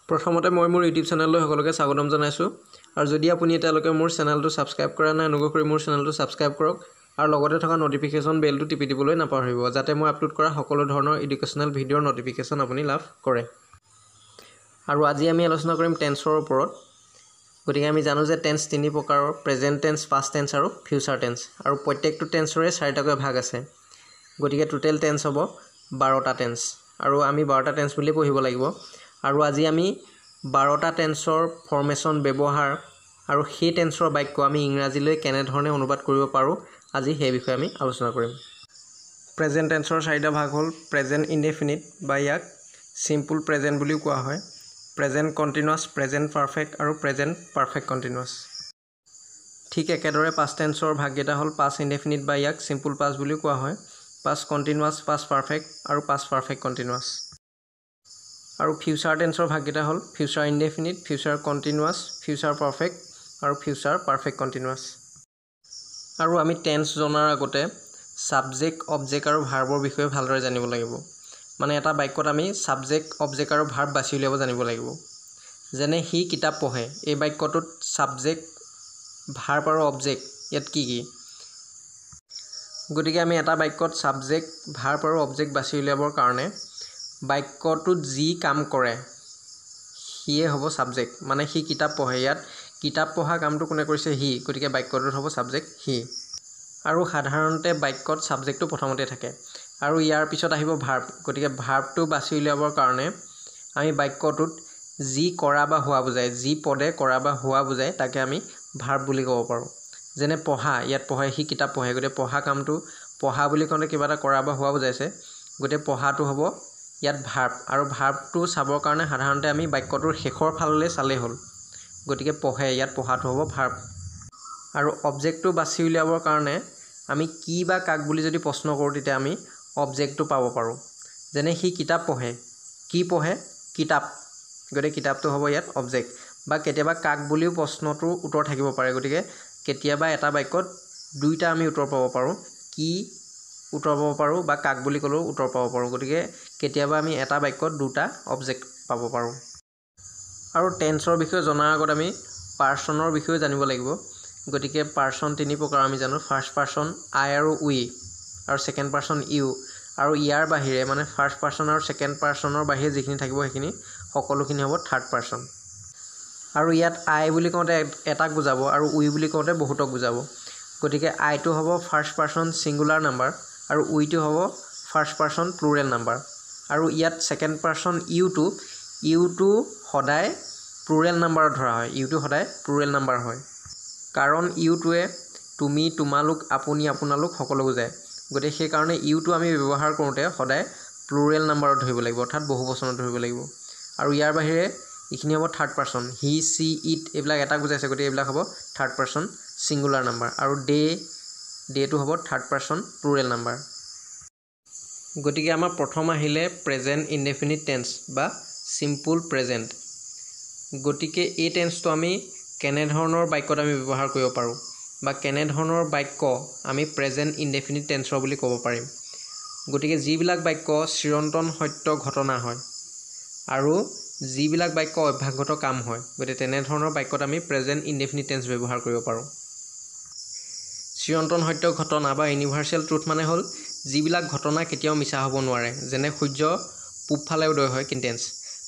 প্ৰথমতে মই মোৰ ইউটিউব চেনেললৈ সকলোকে স্বাগতম জনাইছোঁ আৰু যদি আপুনি এতিয়ালৈকে মোৰ চেনেলটো সাবস্ক্ৰাইব কৰা নাই অনুগ্ৰহ কৰি মোৰ চেনেলটো সাবস্ক্ৰাইব কৰক আৰু লগতে থকা নটিফিকেশ্যন বেলটো টিপি দিবলৈ নাপাহৰিব যাতে মই আপলোড কৰা সকলো ধৰণৰ এডুকেশ্যনেল ভিডিঅ'ৰ নটিফিকেশ্যন আপুনি লাভ কৰে। আৰু আজি আমি আলোচনা কৰিম টেন্সৰ ওপৰত। গতিকে আমি জানো যে টেন্স তিনি প্ৰকাৰৰ, প্ৰেজেন্ট টেন্স, পাষ্ট টেন্স আৰু ফিউচাৰ টেন্স, আৰু প্ৰত্যেকটো টেন্সৰে চাৰিটাকৈ ভাগ আছে। গতিকে টোটেল টেন্স হ'ব 12টা টেন্স আৰু আমি 12টা টেন্স বুলি পঢ়িব লাগিব। আৰু আজি আমি 12টা টেন্সৰ ফৰ্মেশ্যন ব্যৱহাৰ আৰু সেই টেন্সৰ বাক্য আমি ইংৰাজীলৈ কেনেধৰণে অনুবাদ কৰিব পাৰোঁ আজি সেই বিষয়ে আমি আলোচনা কৰিম। প্ৰেজেন্ট টেন্সৰ চাৰিটা ভাগ হ'ল প্ৰেজেন্ট ইনডেফিনিট বা ইয়াক চিম্পল প্ৰেজেন্ট বুলিও কোৱা হয়, প্ৰেজেন্ট কণ্টিনিউৱাছ, প্ৰেজেন্ট পাৰফেক্ট আৰু প্ৰেজেন্ট পাৰফেক্ট কণ্টিনিউৱাছ। ঠিক একেদৰে পাষ্ট টেন্সৰ ভাগকেইটা হ'ল পাষ্ট ইনডেফিনিট বা ইয়াক চিম্পল পাষ্ট বুলিও কোৱা হয়, পাষ্ট কণ্টিনিউৱাছ, পাষ্ট পাৰফেক্ট আৰু পাষ্ট পাৰফেক্ট কণ্টিনিউৱাছ। আৰু ফিউচাৰ টেন্সৰ ভাগকেইটা হ'ল future indefinite, future continuous, future perfect আৰু ফিউচাৰ পাৰফেক্ট কণ্টিনিউৱাছ। আৰু আমি টেন্স জনাৰ আগতে ছাবজেক্ট, অবজেক্ট আৰু ভাৰ্বৰ বিষয়ে ভালদৰে জানিব লাগিব। মানে এটা বাক্যত আমি ছাবজেক্ট, অবজেক্ট আৰু ভাৰ্ব বাছি উলিয়াব জানিব লাগিব। যেনে সি কিতাপ পঢ়ে, এই বাক্যটোত ছাবজেক্ট, ভাৰ্ব আৰু অবজেক্ট ইয়াত কি কি? গতিকে আমি এটা বাক্যত ছাবজেক্ট, ভাৰ্ব আৰু অবজেক্ট বাছি উলিয়াবৰ কাৰণে বাক্যটোত যি কাম কৰে সিয়ে হ'ব ছাবজেক্ট। মানে সি কিতাপ পঢ়ে, ইয়াত কিতাপ পঢ়া কামটো কোনে কৰিছে? সি। গতিকে বাক্যটোত হ'ব ছাবজেক্ট সি। আৰু সাধাৰণতে বাক্যত ছাবজেক্টটো প্ৰথমতে থাকে আৰু ইয়াৰ পিছত আহিব ভাৰ্ব। গতিকে ভাৰ্বটো বাছি উলিয়াবৰ কাৰণে আমি বাক্যটোত যি কৰা বা হোৱা বুজায়, যি পদে কৰা বা হোৱা বুজায় তাকে আমি ভাৰ্ব বুলি ক'ব পাৰোঁ। যেনে পঢ়া, ইয়াত পঢ়ে, সি কিতাপ পঢ়ে, গতিকে পঢ়া কামটো পঢ়া বুলি কওঁতে কিবা এটা কৰা বা হোৱা বুজাইছে, গতিকে পঢ়াটো হ'ব ইয়াত ভাৰ্ব। আৰু ভাৰ্বটো চাবৰ কাৰণে সাধাৰণতে আমি বাক্যটোৰ শেষৰ ফাললৈ চালেই হ'ল। গতিকে পঢ়ে, ইয়াত পঢ়াটো হ'ব ভাৰ্ব। আৰু অবজেক্টটো বাছি উলিয়াবৰ কাৰণে আমি কি বা কাক বুলি যদি প্ৰশ্ন কৰোঁ তেতিয়া আমি অবজেক্টটো পাব পাৰোঁ। যেনে সি কিতাপ পঢ়ে, কি পঢ়ে? কিতাপ, গতিকে কিতাপটো হ'ব ইয়াত অবজেক্ট। বা কেতিয়াবা কাক বুলিও প্ৰশ্নটোৰ উত্তৰ থাকিব পাৰে, গতিকে কেতিয়াবা এটা বাক্যত দুইটা আমি উত্তৰ পাব পাৰোঁ, কি উত্তৰ পাব পাৰোঁ বা কাক বুলি ক'লেও উত্তৰ পাব পাৰোঁ। গতিকে কেতিয়াবা আমি এটা বাক্যত দুটা অবজেক্ট পাব পাৰোঁ। আৰু টেন্সৰ বিষয়ে জনাৰ আগত আমি পাৰ্চনৰ বিষয়ে জানিব লাগিব। গতিকে পাৰ্চন তিনি প্ৰকাৰ আমি জানো, ফাৰ্ষ্ট পাৰ্চন আই আৰু উই, আৰু ছেকেণ্ড পাৰ্চন ইউ। আৰু ইয়াৰ বাহিৰে মানে ফাৰ্ষ্ট পাৰ্চন আৰু ছেকেণ্ড পাৰ্চনৰ বাহিৰে যিখিনি থাকিব সেইখিনি সকলোখিনি হ'ব থাৰ্ড পাৰ্চন। আৰু ইয়াত আই বুলি কওঁতে এটাক বুজাব আৰু উই বুলি কওঁতে বহুতক বুজাব। গতিকে আইটো হ'ব ফাৰ্ষ্ট পাৰ্চন ছিংগুলাৰ নাম্বাৰ আৰু উইটো হ'ব ফাৰ্ষ্ট পাৰ্চন প্লুৰেল নাম্বাৰ। আৰু ইয়াত ছেকেণ্ড পাৰ্চন ইউটো সদায় প্লুৰেল নাম্বাৰত ধৰা হয়, ইউটো সদায় প্লুৰেল নাম্বাৰ হয়। কাৰণ ইউটোৱে তুমি, তোমালোক, আপুনি, আপোনালোক সকলো বুজায়। গতিকে সেইকাৰণে ইউটো আমি ব্যৱহাৰ কৰোঁতে সদায় প্লুৰেল নাম্বাৰত ধৰিব লাগিব, অৰ্থাৎ বহু বচনত ধৰিব লাগিব। আৰু ইয়াৰ বাহিৰে এইখিনি হ'ব third person, he, C, it এইবিলাক এটাক বুজাইছে, গতিকে এইবিলাক হ'ব থাৰ্ড পাৰ্চন ছিংগুলাৰ নাম্বাৰ। আৰু ডেটো হ'ব থাৰ্ড পাৰ্চন প্লুৰেল নাম্বাৰ। গতিকে আমাৰ প্ৰথম আহিলে প্ৰেজেণ্ট ইনডেফিনিট টেন্স বা চিম্পল প্ৰেজেণ্ট। গতিকে এই টেন্সটো আমি কেনেধৰণৰ বাক্যত আমি ব্যৱহাৰ কৰিব পাৰোঁ বা কেনেধৰণৰ বাক্য আমি প্ৰেজেণ্ট ইনডেফিনিট টেন্সৰ বুলি ক'ব পাৰিম। গতিকে যিবিলাক বাক্য চিৰন্তন সত্য ঘটনা হয় আৰু যিবিলাক বাক্য অভ্যাসগত কাম হয়, গতিকে তেনেধৰণৰ বাক্যত আমি প্ৰেজেণ্ট ইনডেফিনিট টেন্স ব্যৱহাৰ কৰিব পাৰোঁ। চিৰন্তন সত্য ঘটনা বা ইউনিভাৰ্চেল ট্ৰুথ মানে হ'ল যিবিলাক ঘটনা কেতিয়াও মিছা হ'ব নোৱাৰে। যেনে সূৰ্য পূব ফালে উদয় হয় টেন্স,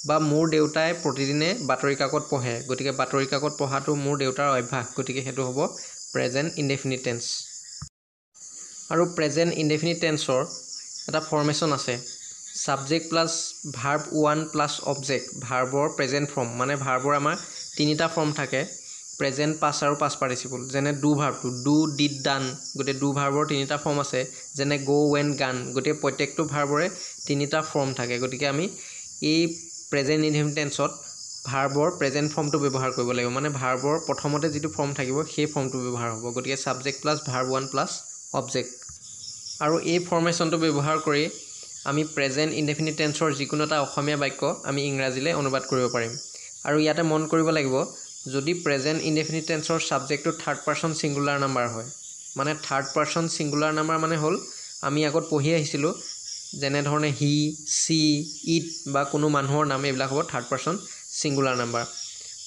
বা মোৰ দেউতাই প্ৰতিদিনে বাতৰি কাকত পঢ়ে, গতিকে বাতৰি কাকত পঢ়াটো মোৰ দেউতাৰ অভ্যাস, গতিকে সেইটো হ'ব প্ৰেজেণ্ট ইনডেফিনিট টেন্স। আৰু প্ৰেজেণ্ট ইনডেফিনিট টেন্সৰ এটা ফৰ্মেশ্যন আছে, subject plus verb one plus object, ভাৰ্বৰ প্ৰেজেণ্ট ফৰ্ম। মানে ভাৰ্বৰ আমাৰ তিনিটা ফৰ্ম থাকে, প্ৰেজেণ্ট, পাষ্ট আৰু পাষ্ট পাৰ্টিচিপল। যেনে ডু ভাৰ্বটো ডু, ডিড, ডান, গতিকে ডু ভাৰ্বৰ তিনিটা ফৰ্ম আছে। যেনে গ', ৱেণ্ট, গান, গতিকে প্ৰত্যেকটো ভাৰ্বৰে তিনিটা ফৰ্ম থাকে। গতিকে আমি এই প্ৰেজেণ্ট ইনডেফিনিট টেন্সত ভাৰ্বৰ প্ৰেজেণ্ট ফৰ্মটো ব্যৱহাৰ কৰিব লাগিব। মানে ভাৰ্বৰ প্ৰথমতে যিটো ফৰ্ম থাকিব সেই ফৰ্মটো ব্যৱহাৰ হ'ব। গতিকে subject plus verb one plus object. আৰু এই ফৰ্মেশ্যনটো ব্যৱহাৰ কৰি আমি প্ৰেজেণ্ট ইনডেফিনিট টেন্সৰ যিকোনো এটা অসমীয়া বাক্য আমি ইংৰাজীলৈ অনুবাদ কৰিব পাৰিম। আৰু ইয়াতে মন কৰিব লাগিব, যদি প্ৰেজেণ্ট ইনডেফিনিট টেন্সৰ ছাবজেক্টটো থাৰ্ড পাৰ্চন ছিংগুলাৰ নাম্বাৰ হয়, মানে থাৰ্ড পাৰ্চন ছিংগুলাৰ নাম্বাৰ মানে হ'ল আমি আগত পঢ়ি আহিছিলোঁ যেনেধৰণে হি, চি, ইট বা কোনো মানুহৰ নাম, এইবিলাক হ'ব থাৰ্ড পাৰ্চন সিঙ্গুলাৰ নাম্বাৰ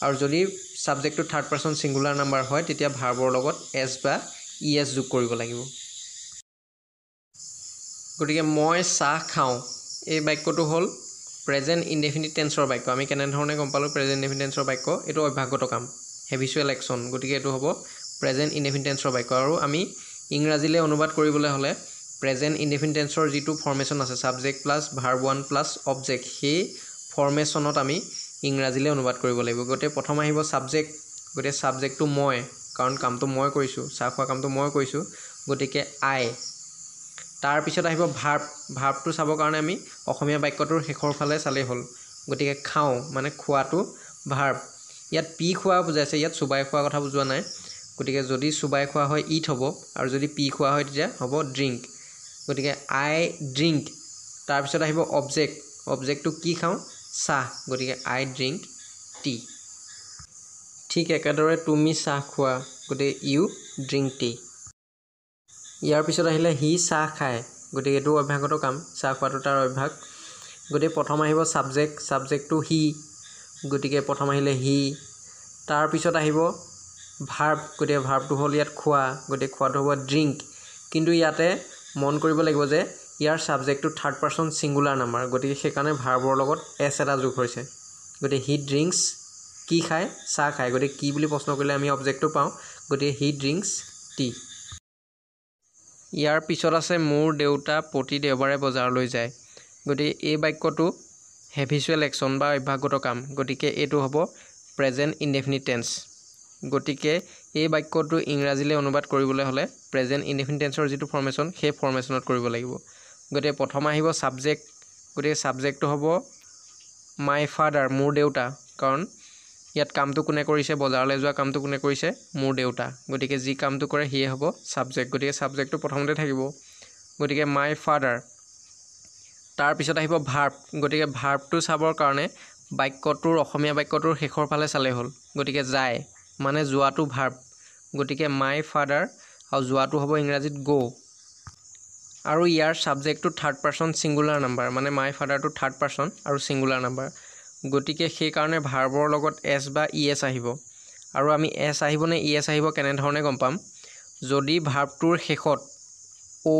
আৰু যদি সাবজেক্টটো থাৰ্ড পাৰ্সন সিঙ্গুলাৰ নাম্বাৰ হয় তেতিয়া ভাৰ্বৰ লগত এছ বা ইএছ যোগ কৰিব লাগিব গতিকে মই চাহ খাওঁ এই বাক্যটো হ'ল প্ৰেজেন্ট ইনডেফিনিট টেন্সৰ বাক্য আমি কেনে ধৰণে গম পালো প্ৰেজেন্ট ইনডেফিনিট টেন্সৰ বাক্য এটো অভ্যাসগত কাম হেবিচুৱেল একচন গতিকে এটো হ'ব প্ৰেজেন্ট ইনডেফিনিট টেন্সৰ বাক্য আৰু আমি ইংৰাজীলৈ অনুবাদ কৰিবলৈ হলে প্ৰেজেন্ট ইনডেফিনিট টেন্সৰ যেটো ফৰ্মেশন আছে subject plus verb 1 plus object সেই ফৰ্মেশনত আমি ইংৰাজীলৈ অনুবাদ কৰিব লাগিব গতে প্ৰথম আহিব সাবজেক্ট গতে সাবজেক্টটো মই কাৰণ কামটো মই কৰিছো চাহ খোৱা কামটো মই কৰিছো গতিকে আই তাৰ পিছত আহিব ভাৰ্বটো চাবৰ কাৰণে আমি অসমীয়া বাক্যটোৰ শেষৰ ফালে চালেই হ'ল গতিকে খাওঁ মানে খোৱাটো ভাৰ্ব ইয়াত পি খোৱা বুজাইছে ইয়াত সুবাই খোৱা কথা বুজোৱা নাই গতিকে যদি সুবাই খোৱা হয় ইট হ'ব আৰু যদি পি খোৱা হয় তেতিয়া হ'ব ড্ৰিংক গতিকে আই ড্ৰিংক তাৰ পিছত আহিব অবজেক্টটো কি খাওঁ চাহ গতিকে আই ড্ৰিংক টি ঠিক একেদৰে তুমি চাহ খোৱা গতিকে ইউ ড্ৰিংক টি ইয়াৰ পিছত আহিলে হি চাহ খায় গতিকে এটো অভ্যাসগত কাম চাহ খোৱাটো তাৰ অভ্যাস গতিকে প্ৰথম আহিব সাবজেক্টটো হি গতিকে প্ৰথম আহিলে হি তাৰ পিছত আহিব ভাৰ্ব গতিকে ভাৰ্বটো হ'ল ইয়াত খোৱা গতিকে খোৱাটো হ'ব ড্ৰিংক কিন্তু ইয়াতে মন কৰিব লাগিব যে ইয়াৰ সাবজেক্টটো থাৰ্ড পাৰ্সন সিঙ্গুলাৰ নাম্বাৰ গতিকে সেইকাৰণে ভাৰ্বৰ লগত এছ এটা যোগ হৈছে গতিকে হি ড্ৰিংকস কি খায় চাহ খায় গতিকে কি বুলি প্ৰশ্ন কৰিলে আমি অবজেক্টটো পাওঁ গতিকে হি ড্ৰিংকস টি ইয়াৰ পিছত আছে মোৰ দেউতা প্ৰতি দেওবাৰে বজাৰলৈ যায় গতিকে এই বাক্যটো হেবিচুৱেল একচন বা অভ্যাসগত কাম গতিকে এটো হ'ব প্ৰেজেন্ট ইনডেফিনিট টেন্স গতিকে এই বাক্যটো ইংৰাজীলৈ অনুবাদ কৰিবলৈ হলে প্ৰেজেন্ট ইনডেফিনিট টেন্সৰ যেটো ফৰ্মেশন সেই ফৰ্মেশনত কৰিব লাগিব গতিকে প্ৰথম আহিব সাবজেক্ট গতিকে সাবজেক্টটো হ'ব মাই ফাদাৰ মোৰ দেউতা কাৰণ ইয়াত কামটো কোনে কৰিছে বজাৰলৈ যোৱা কামটো কোনে কৰিছে মোৰ দেউতা গতিকে যি কামটো কৰে হিয়ে হ'ব সাবজেক্ট গতিকে সাবজেক্টটো প্ৰথমতে থাকিব গতিকে মাই ফাদাৰ তাৰ পিছত আহিব ভাৰ্ব গতিকে ভাৰ্বটো চাবৰ কাৰণে বাক্যটোৰ অসমীয়া বাক্যটোৰ শেষৰ ফালে চালে হ'ল গতিকে যায় মানে যোৱাটো ভাৰ্ব গতিকে মাই ফাদাৰ আৰু যোৱাটো হ'ব ইংৰাজীত গো আৰু ইয়াৰ সাবজেক্টটো থাৰ্ড পাৰ্সন সিঙ্গুলাৰ নাম্বাৰ মানে মাই ফাদাৰটো থাৰ্ড পাৰ্সন আৰু সিঙ্গুলাৰ নাম্বাৰ গতিকে সেই কাৰণে ভাৰ্বৰ লগত এছ বা ইএছ আহিব আৰু আমি এছ আহিব নে ইএছ আহিব কেনে ধৰণে গম পাম যদি ভাৰ্বটোৰ শেষত ও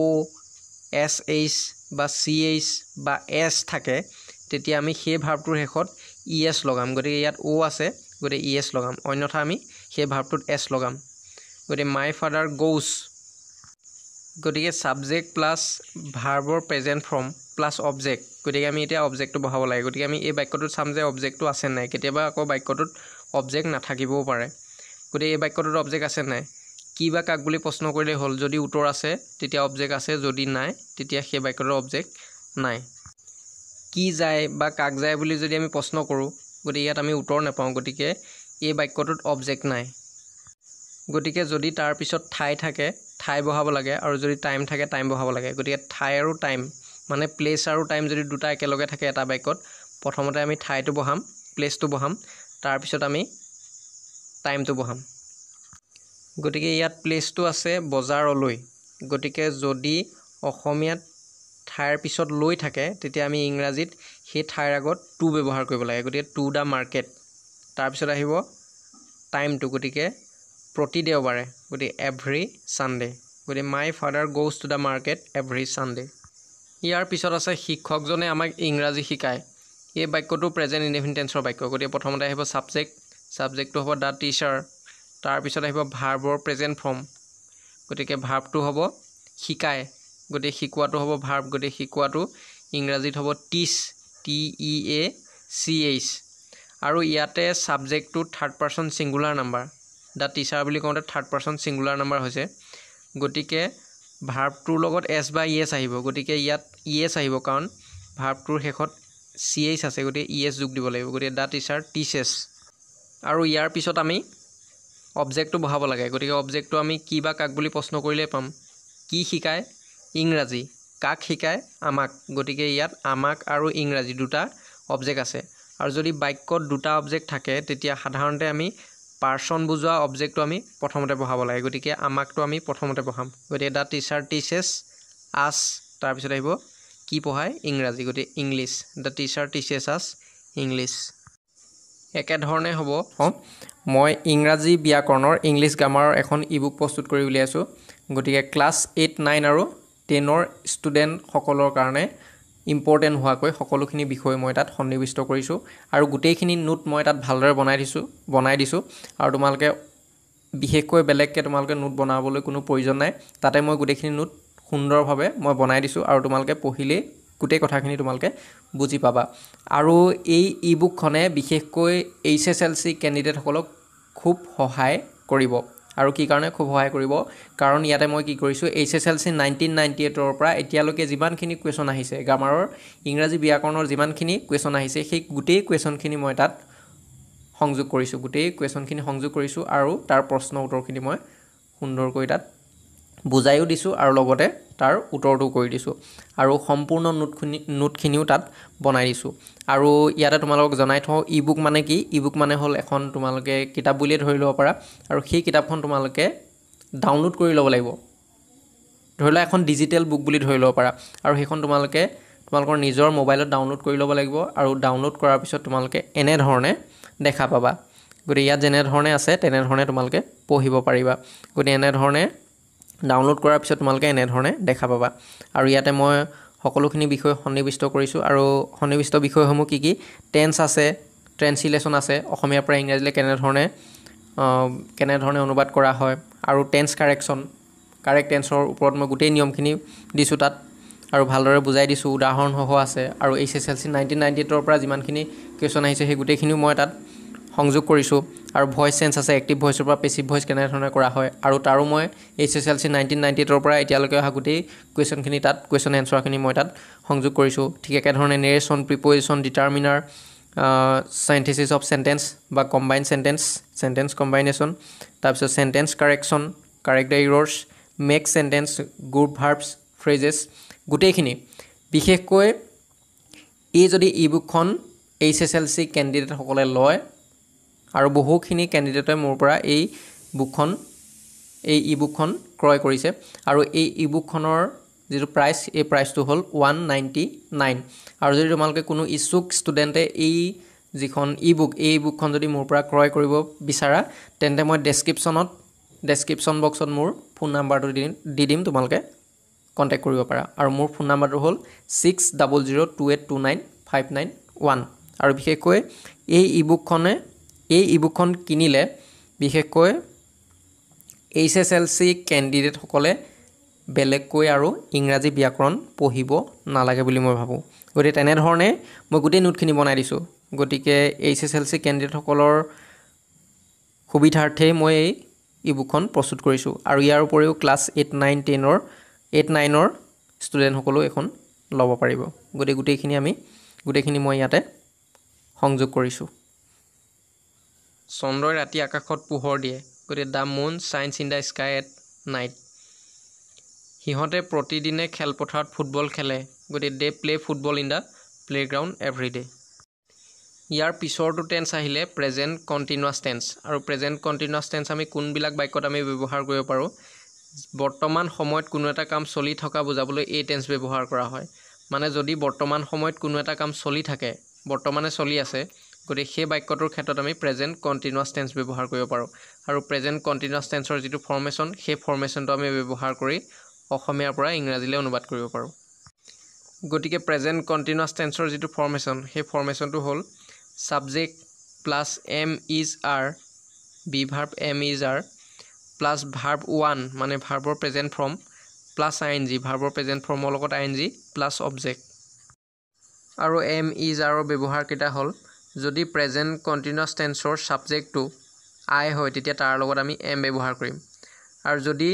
এছ এইচ বা চি এইচ বা এছ থাকে তেতিয়া আমি সেই ভাৰ্বটোৰ শেষত ইএছ লগাম গতিকে ইয়াত ও আছে গতিকে ইএছ লগাম অন্যথা আমি সেই ভাৰ্বটোত এছ লগাম গতিকে মাই ফাদাৰ গোজ গতিকে সাবজেক্ট প্লাস ভাৰ্বৰ প্ৰেজেন্ট ফৰ্ম প্লাস অবজেক্ট গতিকে আমি এতিয়া অবজেক্টটো বহাব লাগে গতিকে আমি এই বাক্যটোত চাম যে অবজেক্টটো আছে নাই কেতিয়াবা আকৌ বাক্যটোত অবজেক্ট নাথাকিবও পাৰে গতিকে এই বাক্যটোত অবজেক্ট আছে নাই কি বা কাক বুলি প্ৰশ্ন কৰিলে হ'ল যদি উত্তৰ আছে তেতিয়া অবজেক্ট আছে যদি নাই তেতিয়া সেই বাক্যটোৰ অবজেক্ট নাই কি যায় বা কাক যায় বুলি যদি আমি প্ৰশ্ন কৰো গতিকে ইয়াত আমি উত্তৰ নাপাওঁ গতিকে এই বাক্যটোত অবজেক্ট নাই গতিকে যদি তাৰ পিছত ঠাই থাকে ঠাই বহাব লাগে আৰু যদি টাইম থাকে টাইম বহাব লাগে গতিকে ঠাই আৰু টাইম মানে প্লেস আৰু টাইম যদি দুটা একেলগে থাকে এটা বাক্যত প্ৰথমতে আমি ঠাইটো বহাম প্লেসটো বহাম তাৰ পিছত আমি টাইমটো বহাম গতিকে ইয়াত প্লেসটো আছে বজাৰলৈ গতিকে যদি অসমীয়াত ঠাইৰ পিছত লৈ থাকে তেতিয়া আমি ইংৰাজীত সেই ঠাইৰ আগত টু ব্যৱহাৰ কৰিব লাগে গতিকে টু দা মাৰ্কেট তাৰ পিছত আহিব টাইমটো গতিকে প্ৰতি দেওবাৰে গতিকে এভৰি সানডে গতিকে my father goes to the market every Sunday ইয়াৰ পিছত আছে শিক্ষকজনে আমাক ইংৰাজী শিকায় এই বাক্যটো প্ৰেজেন্ট ইনডেফিনিট টেন্সৰ বাক্য গতিকে প্ৰথমতে আহিব সাবজেক্টটো হ'ব দা টিচাৰ তাৰ পিছত আহিব ভাৰ্বৰ প্ৰেজেন্ট ফৰ্ম গতিকে ভাৰ্বটো হ'ব শিকায় গতিকে শিকোৱাটো হ'ব ভাৰ্ব গতিকে শিকোৱাটো ইংৰাজীত হ'ব টিচ TEACH আৰু ইয়াতে সাবজেক্টটো থাৰ্ড পাৰ্সন সিঙ্গুলাৰ নাম্বাৰ দা টিচাৰ বুলি কওঁতে থাৰ্ড পাৰ্সন সিঙ্গুলাৰ নাম্বাৰ হৈছে গতিকে ভাৰ্বটোৰ লগত এছ বা ইএছ আহিব গতিকে ইয়াত ইএছ আহিব কাৰণ ভাৰ্বটোৰ শেষত CH আছে গতিকে ইএছ যোগ দিব লাগিব গতিকে দা টিচাৰ টিচেছ আৰু ইয়াৰ পিছত আমি অবজেক্টটো বহাব লাগে গতিকে অবজেক্টটো আমি কি বা কাক বুলি প্ৰশ্ন কৰিলে পাম কি শিকায় ইংৰাজী কাক শিকায় আমাক গতিকে ইয়াত আমাক আৰু ইংৰাজী দুটা অবজেক্ট আছে আৰু যদি বাক্যত দুটা অবজেক্ট থাকে তেতিয়া সাধাৰণতে আমি পাৰ্সন বুজোৱা অবজেক্টটো আমি প্ৰথমতে বহাব লাগে গতিকে আমাকটো আমি প্ৰথমতে বহাম গতিকে দা টিচাৰ টিচেছ আস তাৰ পিছত আহিব কি পঢ়ায় ইংৰাজী গতিকে ইংলিছ দা টিচাৰ টিচেছ আস ইংলিছ একেধৰণে হ'ব মই ইংৰাজী ব্যাকৰণৰ ইংলিছ গ্ৰামাৰৰ এখন ইবুক প্ৰস্তুত কৰি উলিয়াইছোঁ গতিকে ক্লাছ 8, 9 আৰু 10ৰ ষ্টুডেণ্টসকলৰ কাৰণে ইম্পৰ্টেণ্ট হোৱাকৈ সকলোখিনি বিষয় মই তাত সন্নিৱিষ্ট কৰিছোঁ আৰু গোটেইখিনি নোট মই তাত ভালদৰে বনাই দিছোঁ আৰু তোমালোকে বিশেষকৈ বেলেগকৈ তোমালোকে নোট বনাবলৈ কোনো প্ৰয়োজন নাই তাতে মই গোটেইখিনি নোট সুন্দৰভাৱে মই বনাই দিছোঁ আৰু তোমালোকে পঢ়িলেই গোটেই কথাখিনি তোমালোকে বুজি পাবা আৰু এই ইবুকখনে বিশেষকৈ HSLC কেণ্ডিডেটসকলক খুব সহায় কৰিব আৰু কি কাৰণে খুব সহায় কৰিব কাৰণ ইয়াতে মই কি কৰিছোঁ HSLC 1998ৰ পৰা এতিয়ালৈকে যিমানখিনি কুৱেশ্যন আহিছে গ্ৰামাৰৰ ইংৰাজী ব্যাকৰণৰ যিমানখিনি কুৱেশ্যন আহিছে সেই গোটেই কুৱেশ্যনখিনি মই তাত সংযোগ কৰিছোঁ আৰু তাৰ প্ৰশ্ন উত্তৰখিনি মই সুন্দৰকৈ তাত বুজাইও দিছোঁ আৰু লগতে তাৰ উত্তৰটো কৰি দিছোঁ আৰু সম্পূৰ্ণ নোটখিনিও তাত বনাই দিছোঁ আৰু ইয়াতে তোমালোকক জনাই থওঁ ইবুক মানে কি ইবুক মানে হ'ল এখন তোমালোকে কিতাপ বুলিয়ে ধৰি ল'ব পাৰা আৰু সেই কিতাপখন তোমালোকে ডাউনলোড কৰি ল'ব লাগিব ধৰি লোৱা এখন ডিজিটেল বুক বুলি ধৰি ল'ব পাৰা আৰু সেইখন তোমালোকৰ নিজৰ মোবাইলত ডাউনলোড কৰি ল'ব লাগিব আৰু ডাউনলোড কৰাৰ পিছত তোমালোকে এনেধৰণে দেখা পাবা গতিকে ইয়াত যেনেধৰণে আছে তেনেধৰণে তোমালোকে পঢ়িব পাৰিবা গতিকে এনেধৰণে ডাউনলোড কৰাৰ পিছত তোমালোকে এনেধৰণে দেখা পাবা আৰু ইয়াতে মই সকলোখিনি বিষয় সন্নিৱিষ্ট কৰিছোঁ আৰু সন্নিৱিষ্ট বিষয়সমূহ কি টেন্স আছে ট্ৰেন্সলেশ্যন আছে অসমীয়াৰ পৰা ইংৰাজীলৈ কেনেধৰণে অনুবাদ কৰা হয় আৰু টেন্স কাৰেক্ট টেন্সৰ ওপৰত মই গোটেই নিয়মখিনি দিছোঁ তাত আৰু ভালদৰে বুজাই দিছোঁ উদাহৰণসহ আছে আৰু HSLC 1998ৰ পৰা যিমানখিনি কুৱেশ্যন আহিছে সেই গোটেইখিনিও মই তাত সংযোগ কৰিছোঁ আৰু ভইচ চেঞ্জ আছে এক্টিভ ভইচৰ পৰা পেছিভ ভইচ কেনেধৰণে কৰা হয় আৰু তাৰো মই HSLC 1998ৰ পৰা এতিয়ালৈকে অহা গোটেই কুৱেশ্যন এনচাৰখিনি মই তাত সংযোগ কৰিছোঁ ঠিক একেধৰণে narration preposition determiner synthesis of sentence বা কম্বাইন সেন্টেন্স কম্বাইনেশ্যন তাৰপিছত sentence correction correct the errors make sentence good verbs phrases গোটেইখিনি বিশেষকৈ এই যদি ইবুকখন HSLC কেণ্ডিডেটসকলে লয় আৰু বহুখিনি কেণ্ডিডেটে মোৰ পৰা এই ইবুকখন ক্ৰয় কৰিছে আৰু এই ইবুকখনৰ যিটো প্ৰাইচ এই প্ৰাইচটো হ'ল 199 আৰু যদি তোমালোকে কোনো ইচ্ছুক ষ্টুডেণ্টে এই যিখন ইবুকখন যদি মোৰ পৰা ক্ৰয় কৰিব বিচাৰা তেন্তে মই ডেছক্ৰিপশ্যন বক্সত মোৰ ফোন নাম্বাৰটো দি দিম তোমালোকে কণ্টেক্ট কৰিব পাৰা আৰু মোৰ ফোন নাম্বাৰটো হ'ল 6002829591 আৰু বিশেষকৈ এই ইবুকখন কিনিলে বিশেষকৈ HSLC কেণ্ডিডেটসকলে বেলেগকৈ আৰু ইংৰাজী ব্যাকৰণ পঢ়িব নালাগে বুলি মই ভাবোঁ গতিকে তেনেধৰণে মই গোটেই নোটখিনি বনাই দিছোঁ গতিকে HSLC কেণ্ডিডেটসকলৰ সুবিধাৰ্থে মই এই ইবুকখন প্ৰস্তুত কৰিছোঁ আৰু ইয়াৰ উপৰিও ক্লাছ 8, 9ৰ ষ্টুডেণ্টসকলেও এখন ল'ব পাৰিব গতিকে গোটেইখিনি মই ইয়াতে সংযোগ কৰিছোঁ চন্দ্ৰই ৰাতি আকাশত পোহৰ দিয়ে গতিকে the moon shines in the sky at night সিহঁতে প্ৰতিদিনে খেলপথাৰত ফুটবল খেলে গতিকে they play football in the playground every day ইয়াৰ পিছৰটো টেন্স আহিলে প্ৰেজেণ্ট কণ্টিনিউৱাছ টেন্স আৰু প্ৰেজেণ্ট কণ্টিনিউৱাছ টেন্স আমি কোনবিলাক বাক্যত আমি ব্যৱহাৰ কৰিব পাৰোঁ বৰ্তমান সময়ত কোনো এটা কাম চলি থকা বুজাবলৈ এই টেন্স ব্যৱহাৰ কৰা হয় মানে যদি বৰ্তমান সময়ত কোনো এটা কাম চলি থাকে বৰ্তমানে চলি আছে গতিকে সেই বাক্যটোৰ ক্ষেত্ৰত আমি প্ৰেজেণ্ট কণ্টিনিউৱাছ টেন্স ব্যৱহাৰ কৰিব পাৰোঁ আৰু প্ৰেজেণ্ট কণ্টিনিউৱাছ টেন্সৰ যিটো ফৰ্মেশ্যন সেই ফৰ্মেশ্যনটো আমি ব্যৱহাৰ কৰি অসমীয়াৰ পৰা ইংৰাজীলৈ অনুবাদ কৰিব পাৰোঁ গতিকে প্ৰেজেণ্ট কণ্টিনিউৱাছ টেন্সৰ যিটো ফৰ্মেশ্যন সেই ফৰ্মেশ্যনটো হ'ল subject plus am is are be verb am is are plus verb 1 মানে ভাৰ্বৰ প্ৰেজেণ্ট ফৰ্ম প্লাছ ING ভাৰ্বৰ প্ৰেজেণ্ট ফৰ্মৰ লগত ING প্লাছ অবজেক্ট আৰু এম ইজ আৰৰ ব্যৱহাৰকেইটা হ'ল যদি প্ৰেজেণ্ট কণ্টিনিউৱাছ টেন্সৰ ছাবজেক্টটো আই হয় তেতিয়া তাৰ লগত আমি এম ব্যৱহাৰ কৰিম আৰু যদি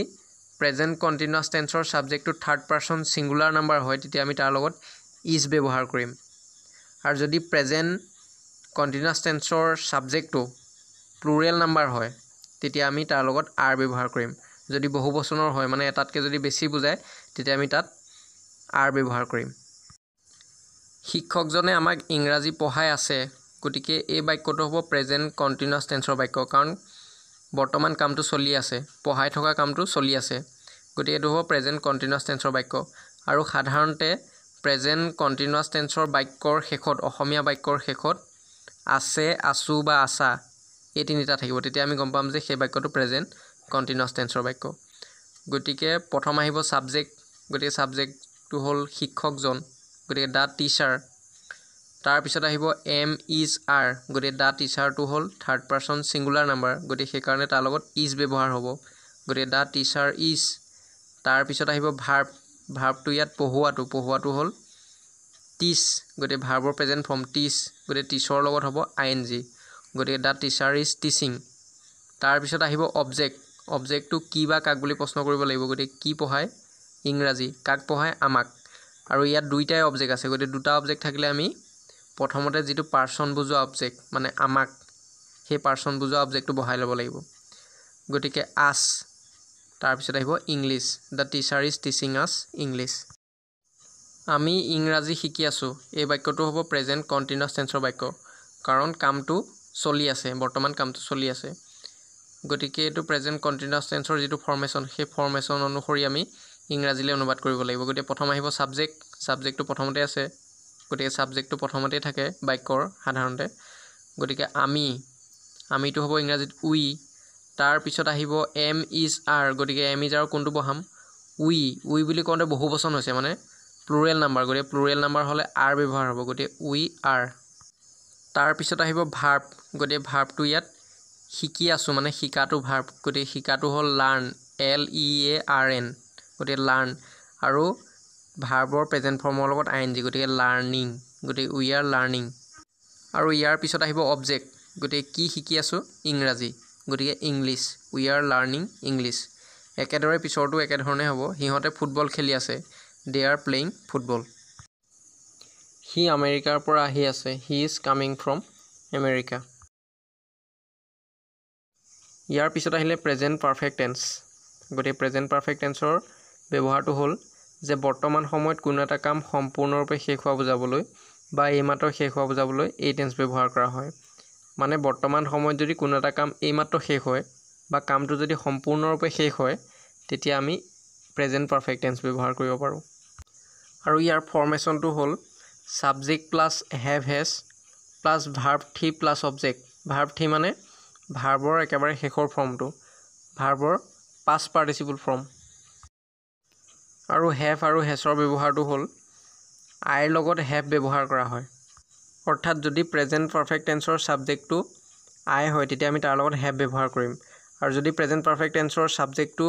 প্ৰেজেণ্ট কণ্টিনিউৱাছ টেন্সৰ ছাবজেক্টটো থাৰ্ড পাৰ্চন ছিংগুলাৰ নাম্বাৰ হয় তেতিয়া আমি তাৰ লগত ইজ ব্যৱহাৰ কৰিম আৰু যদি প্ৰেজেণ্ট কণ্টিনিউৱাছ টেন্সৰ ছাবজেক্টটো প্লুৰেল নাম্বাৰ হয় তেতিয়া আমি তাৰ লগত আৰ ব্যৱহাৰ কৰিম যদি বহুবচনৰ হয় মানে এটাতকৈ যদি বেছি বুজায় তেতিয়া আমি তাত আৰ ব্যৱহাৰ কৰিম শিক্ষকজনে আমাক ইংৰাজী পঢ়াই আছে গতিকে এই বাক্যটো হ'ব প্ৰেজেণ্ট কণ্টিনিউৱাছ টেন্সৰ বাক্য কাৰণ বৰ্তমান কামটো চলি আছে পঢ়াই থকা কামটো চলি আছে গতিকে এইটো হ'ব প্ৰেজেণ্ট কণ্টিনিউৱাছ টেন্সৰ বাক্য আৰু সাধাৰণতে প্ৰেজেণ্ট কণ্টিনিউৱাছ টেন্সৰ বাক্যৰ শেষত অসমীয়া বাক্যৰ শেষত আছে আছো বা আছা এই তিনিটা থাকিব তেতিয়া আমি গম পাম যে সেই বাক্যটো প্ৰেজেন্ট কন্টিনিউয়াছ টেন্সৰ বাক্য গতিকে প্ৰথম আহিব সাবজেক্ট গতিকে সাবজেক্টটো হ'ল শিক্ষকজন গতিকে দা টিচাৰ তাৰ পিছত আহিব এম ইজ আৰ গতিকে দা টিচাৰটো হ'ল থাৰ্ড পাৰসন সিঙ্গুলাৰ নাম্বাৰ গতিকে সেই কাৰণে তাৰ লগত ইজ ব্যৱহাৰ হ'ব গতিকে দা টিচাৰ ইজ তাৰ পিছত আহিব ভাৰ্বটো ইয়াত পঢ়ুৱাটো হ'ল টিচ গতিকে ভাৰ্বৰ প্ৰেজেন্ট ফৰ্ম টিচ গতিকে টিচৰ লগত হ'ব আইএনজি গতিকে দা টিচাৰ ইজ টিচিং তাৰ পিছত আহিব অবজেক্টটো কি বা কাক বুলি প্ৰশ্ন কৰিব লাগিব গতিকে কি পঢ়ায় ইংৰাজী কাক পঢ়ায় আমাক আৰু ইয়াত দুইটাই অবজেক্ট আছে গতিকে দুটা অবজেক্ট থাকিলে আমি প্ৰথমতে যেটো পাৰসন বুজোৱা অবজেক্ট মানে আমাক সেই পাৰসন বুজোৱা অবজেক্টটো বহাই ল'ব লাগিব গতিকে আস তাৰ পিছত আহিব English the teacher is teaching us English আমি ইংৰাজী শিকি আছো এই বাক্যটো হ'ব প্ৰেজেন্ট কন্টিনিউয়াছ টেন্সৰ বাক্য কাৰণ কামটো চলি আছে বৰ্তমান কামটো চলি আছে গতিকে এটো প্ৰেজেন্ট কন্টিনিউয়াছ টেন্সৰ যেটো ফৰ্মেশন সেই ফৰ্মেশন অনুসৰি আমি ইংৰাজীলৈ অনুবাদ কৰিব লাগিব গতিকে প্ৰথম আহিব সাবজেক্টটো প্ৰথমতে আছে গতিকে সাবজেক্টটো প্ৰথমতে থাকে বাক্যৰ সাধাৰণতে গতিকে আমিটো হ'ব ইংৰাজীত উই তাৰ পিছত আহিব এম ইজ আৰ গতিকে এম ইজ আৰ কোনটো বহাম উই বুলি কওঁতে বহুবচন হৈছে মানে প্লুৰেল নাম্বাৰ গতিকে প্লুৰেল নাম্বাৰ হ'লে আৰ ব্যৱহাৰ হ'ব গতিকে উই আৰ তাৰ পিছত আহিব ভাৰ্ব গতিকে ভাৰ্বটো ইয়াত শিকি আছো মানে শিকাটো ভাৰ্ব গতিকে শিকাটো হ'ল লাৰ্ণ LEARN গতিকে লাৰ্ণ আৰু ভাৰ্বৰ প্ৰেজেন্ট ফৰ্মৰ লগত আইএনজি গতিকে লাৰ্নিং গতিকে উই আৰ লাৰ্নিং আৰু ইয়াৰ পিছত আহিব অবজেক্ট গতিকে কি শিকি আছো ইংৰাজী গতিকে English we are learning English একেদৰে পিছৰটো একেধৰণে হ'ব হিহঁতে ফুটবল খেলি আছে দে আৰ প্লেইং ফুটবল হি আমেৰিকাৰ পৰা আহি আছে he is coming from America ইয়াৰ পিছত আহিলে প্ৰেজেন্ট পাৰফেক্ট টেন্স গতিকে প্ৰেজেন্ট পাৰফেক্ট টেন্সৰ ব্যৱহাৰটো হ'ল যে বৰ্তমান সময়ত কোনো এটা কাম সম্পূৰ্ণৰূপে শেষ হোৱা বুজাবলৈ বা এইমাত্ৰ শেষ হোৱা বুজাবলৈ এই টেন্স ব্যৱহাৰ কৰা হয় মানে বৰ্তমান সময়ত যদি কোনো এটা কাম এইমাত্ৰ শেষ হয় বা কামটো যদি সম্পূৰ্ণৰূপে শেষ হয় তেতিয়া আমি প্ৰেজেন্ট পাৰফেক্ট টেন্স ব্যৱহাৰ কৰিব পাৰো আৰু ইয়াৰ ফৰ্মেশনটো হ'ল subject plus have has plus verb three plus object verb three মানে ভাৰ্বৰ একেবাৰে শেষৰ ফৰ্মটো ভাৰ্বৰ পাষ্ট পাৰ্টিচিপল ফৰ্ম আৰু হ্যাভ আৰু হ্যাজৰ ব্যৱহাৰটো হ'ল আইৰ লগত হ্যাভ ব্যৱহাৰ কৰা হয় অৰ্থাৎ যদি প্ৰেজেন্ট পাৰফেক্ট টেন্সৰ সাবজেক্টটো আই হয় তেতিয়া আমি তাৰ লগত হ্যাভ ব্যৱহাৰ কৰিম আৰু যদি প্ৰেজেন্ট পাৰফেক্ট টেন্সৰ সাবজেক্টটো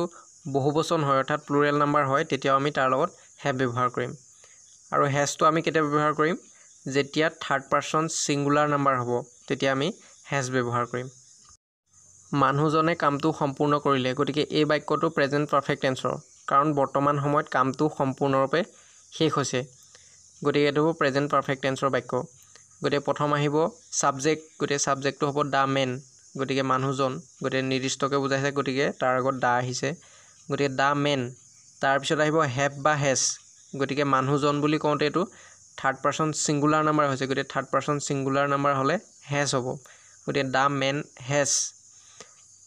বহুবচন হয় অৰ্থাৎ প্লুৰেল নাম্বাৰ হয় তেতিয়া আমি তাৰ লগত হ্যাভ ব্যৱহাৰ কৰিম আৰু হ্যাজটো আমি কেতিয়া ব্যৱহাৰ কৰিম যেতিয়া থাৰ্ড পাৰসন সিঙ্গুলাৰ নাম্বাৰ হ'ব তেতিয়া আমি হ্যাজ ব্যৱহাৰ কৰিম মানুহজনে কামটো সম্পূৰ্ণ কৰিলে গতিকে এই বাক্যটো প্ৰেজেন্ট পাৰফেক্ট টেন্সৰ কাৰণ বৰ্তমান সময়ত কামটো সম্পূৰ্ণৰূপে শেষ হৈছে গতিকে এটো প্ৰেজেন্ট পাৰফেক্ট টেন্সৰ বাক্য গতিকে প্ৰথম আহিব সাবজেক্ট গতিকে সাবজেক্টটো হ'ব দা মেন গতিকে মানুহজন গতিকে নিৰ্দিষ্টকে বুজাইছে গতিকে তাৰ আগত দা আহিছে গতিকে দা মেন তাৰ পিছত আহিব হ্যাভ বা হ্যাজ গতিকে মানুহজন বুলি কওঁতে এটো থাৰ্ড পাৰসন সিঙ্গুলাৰ নাম্বাৰ হৈছে গতিকে থাৰ্ড পাৰসন সিঙ্গুলাৰ নাম্বাৰ হ'লে হ্যাজ হ'ব গতিকে দা মেন হ্যাজ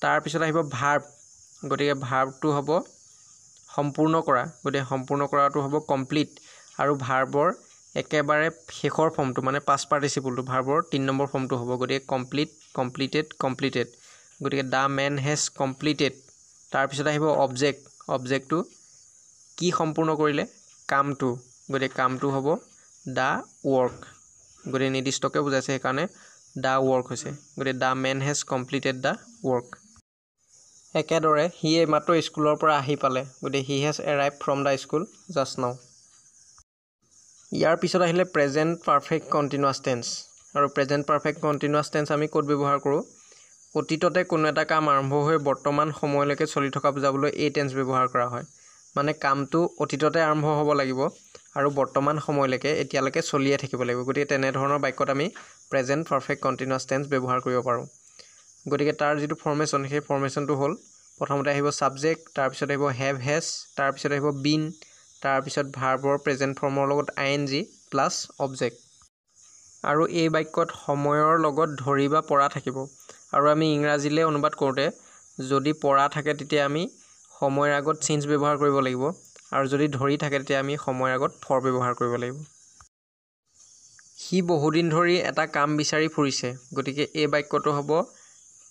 তাৰ পিছত আহিব ভাৰ্ব গতিকে ভাৰ্বটো হ'ব সম্পূৰ্ণ কৰা গতিকে সম্পূৰ্ণ কৰাটো হ'ব কমপ্লিট আৰু ভাৰ্বৰ একেবাৰে শেষৰ ফৰ্মটো মানে পাষ্ট পাৰ্টিচিপলটো ভাৰ্বৰ 3 নম্বৰ ফৰ্মটো হ'ব গতিকে কমপ্লিটেড গতিকে দা মেন হেজ কমপ্লিটেড তাৰ পিছত আহিব অবজেক্টটো কি সম্পূৰ্ণ কৰিলে কামটো গতিকে কামটো হ'ব দা ৱৰ্ক গতিকে নিৰ্দিষ্টকে বুজাইছে সেইকাৰণে দা ৱৰ্ক হৈছে গতিকে the man has completed the work একেদৰে হি এইমাত্ৰ স্কুলৰ পৰা আহি পালে গতিকে he has arrived from the school just now ইয়াৰ পিছত আহিলে প্ৰেজেন্ট পাৰফেক্ট কন্টিনিউয়াছ টেন্স আৰু প্ৰেজেন্ট পাৰফেক্ট কন্টিনিউয়াছ টেন্স আমি ক'ত ব্যৱহাৰ কৰোঁ অতীততে কোনো এটা কাম আৰম্ভ হৈ বৰ্তমান সময়লৈকে চলি থকা বুজাবলৈ এই টেন্স ব্যৱহাৰ কৰা হয় মানে কামটো অতীততে আৰম্ভ হ'ব লাগিব আৰু বৰ্তমান সময়লৈকে এতিয়ালৈকে চলিয়ে থাকিব লাগিব গতিকে তেনে ধৰণৰ বাক্যত আমি প্ৰেজেন্ট পাৰফেক্ট কন্টিনিউয়াছ টেন্স ব্যৱহাৰ কৰিব পাৰোঁ গতিকে তাৰ যেটো ফৰ্মেশন সেই ফৰ্মেশনটো হ'ল প্ৰথমতে আহিব সাবজেক্ট তাৰ পিছত আহিব হ্যাভ হ্যাজ তাৰ পিছত আহিব বিন তাৰ পিছত ভাৰ্বৰ প্ৰেজেন্ট ফৰ্মৰ লগত আইএনজি প্লাস অবজেক্ট আৰু এই বাক্যত সময়ৰ লগত ধৰি বা পৰা থাকিব আৰু আমি ইংৰাজীলৈ অনুবাদ কৰোঁতে যদি পৰা থাকে তেতিয়া আমি সময়ৰ আগত সিন্স ব্যৱহাৰ কৰিব লাগিব আৰু যদি ধৰি থাকে তেতিয়া আমি সময়ৰ আগত ফৰ ব্যৱহাৰ কৰিব লাগিব সি বহুদিন ধৰি এটা কাম বিচাৰি ফুৰিছে গতিকে এই বাক্যটো হ'ব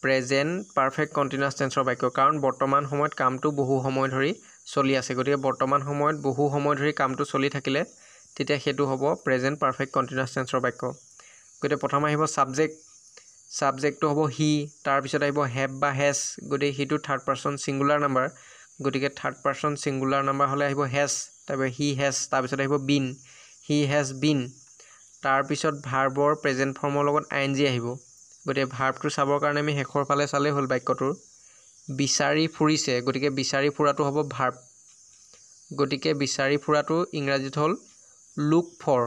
প্ৰেজেণ্ট পাৰফেক্ট কণ্টিনিউৱাছ টেন্সৰ বাক্য কাৰণ বৰ্তমান সময়ত কামটো বহু সময় ধৰি চলি আছে গতিকে বৰ্তমান সময়ত বহু সময় ধৰি কামটো চলি থাকিলে তেতিয়া সেইটো হ'ব প্ৰেজেণ্ট পাৰফেক্ট কণ্টিনিউৱাছ টেন্সৰ বাক্য গতিকে প্ৰথম আহিব ছাবজেক্টটো হ'ব হি তাৰপিছত আহিব হেভ বা হেজ গতিকে সিটো থাৰ্ড পাৰ্চন ছিংগুলাৰ নাম্বাৰ গতিকে থাৰ্ড পাৰ্চন ছিংগুলাৰ নাম্বাৰ হ'লে আহিব হেজ তাৰপিছত হি হেজ তাৰপিছত আহিব বিন হি হেজ বিন তাৰপিছত ভাৰ্বৰ প্ৰেজেণ্ট ফৰ্মৰ লগত ING আহিব গতিকে ভাৰ্বটো চাবৰ কাৰণে আমি শেষৰ ফালে চালেই হ'ল বাক্যটোৰ বিচাৰি ফুৰিছে গতিকে বিচাৰি ফুৰাটো হ'ব ভাৰ্ব গতিকে বিচাৰি ফুৰাটো ইংৰাজীত হ'ল লুক ফৰ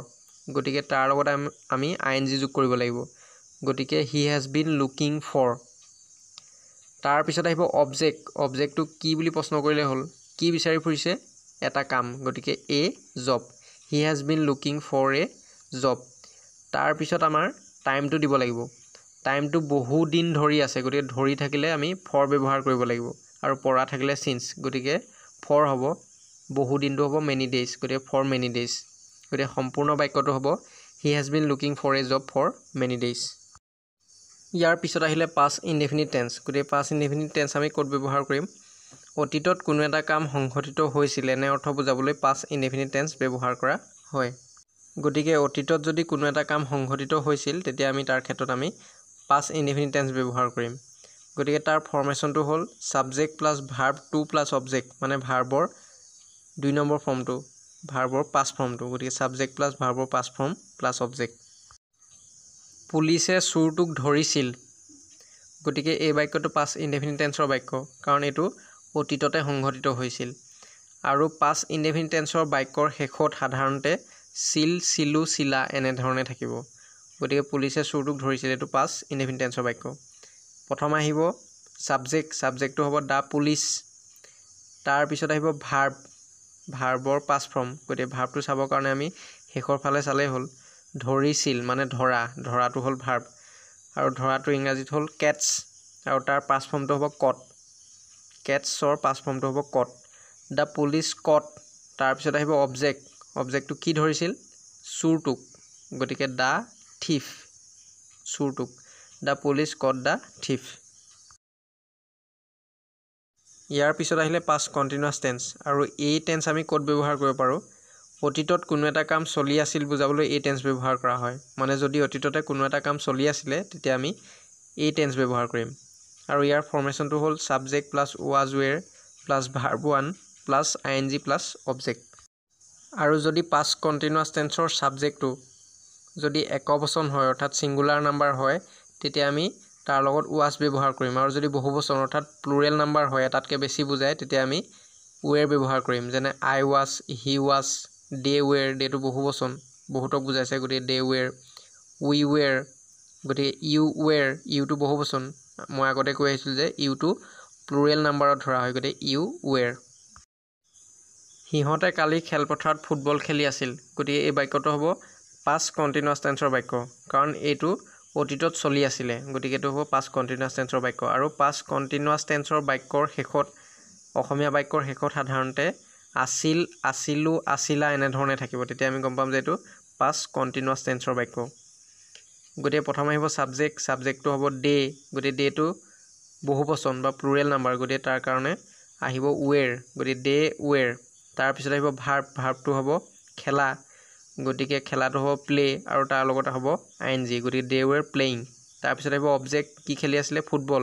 গতিকে তাৰ লগত আমি ING যোগ কৰিব লাগিব গতিকে he has been looking for তাৰপিছত আহিব অবজেক্টটো কি বুলি প্ৰশ্ন কৰিলে হ'ল কি বিচাৰি ফুৰিছে এটা কাম গতিকে a job he has been looking for a job তাৰপিছত আমাৰ টাইমটো দিব লাগিব টাইমটো বহু দিন ধৰি আছে গতিকে ধৰি থাকিলে আমি ফৰ ব্যৱহাৰ কৰিব লাগিব আৰু পৰা থাকিলে সিন্স গতিকে ফৰ হ'ব বহু দিনটো হ'ব মেনি ডেইজ গতিকে ফৰ মেনি ডেইজ গতিকে সম্পূৰ্ণ বাক্যটো হ'ব he has been looking for a job for many days ইয়াৰ পিছত আহিলে পাষ্ট ইনডেফিনিট টেন্স গতিকে পাষ্ট ইনডেফিনিট টেন্স আমি ক'ত ব্যৱহাৰ কৰিম অতীতত কোনো এটা কাম সংঘটিত হৈছিল এনে অৰ্থ বুজাবলৈ পাষ্ট ইনডেফিনিট টেন্স ব্যৱহাৰ কৰা হয় গতিকে অতীতত যদি কোনো এটা কাম সংঘটিত হৈছিল তেতিয়া আমি তাৰ ক্ষেত্ৰত আমি পাষ্ট ইনডেফিনিট টেন্স ব্যৱহাৰ কৰিম গতিকে তাৰ ফৰ্মেশ্যনটো হ'ল subject plus verb two plus object মানে ভাৰ্বৰ 2 নম্বৰ ফৰ্মটো ভাৰ্বৰ পাষ্ট ফৰ্মটো গতিকে ছাবজেক্ট প্লাছ ভাৰ্বৰ পাষ্ট ফৰ্ম প্লাছ অবজেক্ট পুলিচে চোৰটোক ধৰিছিল গতিকে এই বাক্যটো পাষ্ট ইনডেফিনিট টেন্সৰ বাক্য কাৰণ এইটো অতীততে সংঘটিত হৈছিল আৰু পাষ্ট ইনডেফিনিট টেন্সৰ বাক্যৰ শেষত সাধাৰণতে চিল চিলু চিলা এনেধৰণে থাকিব গতিকে পুলিচে চোৰটোক ধৰিছিল এইটো পাষ্ট ইনডেফিনিট টেন্সৰ বাক্য প্ৰথম আহিব ছাবজেক্টটো হ'ব দা পুলিচ তাৰপিছত আহিব ভাৰ্বৰ পাষ্ট ফৰ্ম গতিকে ভাৰ্বটো চাবৰ কাৰণে আমি শেষৰ ফালে চালেই হ'ল ধৰিছিল মানে ধৰাটো হ'ল ভাৰ্ব আৰু ধৰাটো ইংৰাজীত হ'ল কেটছ আৰু তাৰ পাষ্ট ফৰ্মটো হ'ব কট কেটছৰ পাষ্ট ফৰ্মটো হ'ব কট দ্য পুলিচ কট তাৰপিছত আহিব অবজেক্টটো কি ধৰিছিল চোৰটোক গতিকে দ্য থিফ চোৰটোক the police caught the thief ইয়াৰ পিছত আহিলে পাষ্ট কণ্টিনিউৱাছ টেন্স আৰু এই টেন্স আমি ক'ত ব্যৱহাৰ কৰিব পাৰোঁ অতীতত কোনো এটা কাম চলি আছিল বুজাবলৈ এই টেন্স ব্যৱহাৰ কৰা হয় মানে যদি অতীততে কোনো এটা কাম চলি আছিলে তেতিয়া আমি এই টেন্স ব্যৱহাৰ কৰিম আৰু ইয়াৰ ফৰ্মেশ্যনটো হ'ল subject plus was were plus verb 1 plus ING plus object আৰু যদি পাষ্ট কণ্টিনিউৱাছ টেন্সৰ ছাবজেক্টটো যদি একবচন হয় অৰ্থাৎ ছিংগুলাৰ নাম্বাৰ হয় তেতিয়া আমি তাৰ লগত ৱাজ ব্যৱহাৰ কৰিম আৰু যদি বহুবচন অৰ্থাৎ প্লুৰেল নাম্বাৰ হয় এটাতকৈ বেছি বুজায় তেতিয়া আমি ৱেৰ ব্যৱহাৰ কৰিম যেনে আই ৱাজ হি ৱাজ দে ৱেৰ দেটো বহুবচন বহুতক বুজাইছে গতিকে দে ৱেৰ উই ৱেৰ গতিকে ইউ ৱেৰ ইউটো বহুবচন মই আগতে কৈ আহিছিলোঁ যে ইউটো প্লুৰেল নাম্বাৰত ধৰা হয় গতিকে ইউ ৱেৰ সিহঁতে কালি খেলপথাৰত ফুটবল খেলি আছিল গতিকে এই বাক্যটো হ'ব পাষ্ট কণ্টিনিউৱাছ টেন্সৰ বাক্য কাৰণ এইটো অতীতত চলি আছিলে গতিকে এইটো হ'ব পাষ্ট কণ্টিনিউৱাছ টেন্সৰ বাক্য আৰু পাষ্ট কণ্টিনিউৱাছ টেন্সৰ বাক্যৰ শেষত অসমীয়া বাক্যৰ শেষত সাধাৰণতে আছিল আছিলো আছিলা এনেধৰণে থাকিব তেতিয়া আমি গম পাম যে এইটো পাষ্ট কণ্টিনিউৱাছ টেন্সৰ বাক্য গতিকে প্ৰথম আহিব ছাবজেক্টটো হ'ব ডে গতিকে ডেটো বহুবচন বা প্লুৰেল নাম্বাৰ গতিকে তাৰ কাৰণে আহিব ৱেৰ গতিকে ডে ৱেৰ তাৰপিছত আহিব ভাৰ্বটো হ'ব খেলা গতিকে খেলাটো হ'ব প্লে আৰু তাৰ লগত হ'ব ING গতিকে দে ৱেৰ প্লেয়িং তাৰপিছত আহিব অবজেক্ট কি খেলি আছিলে ফুটবল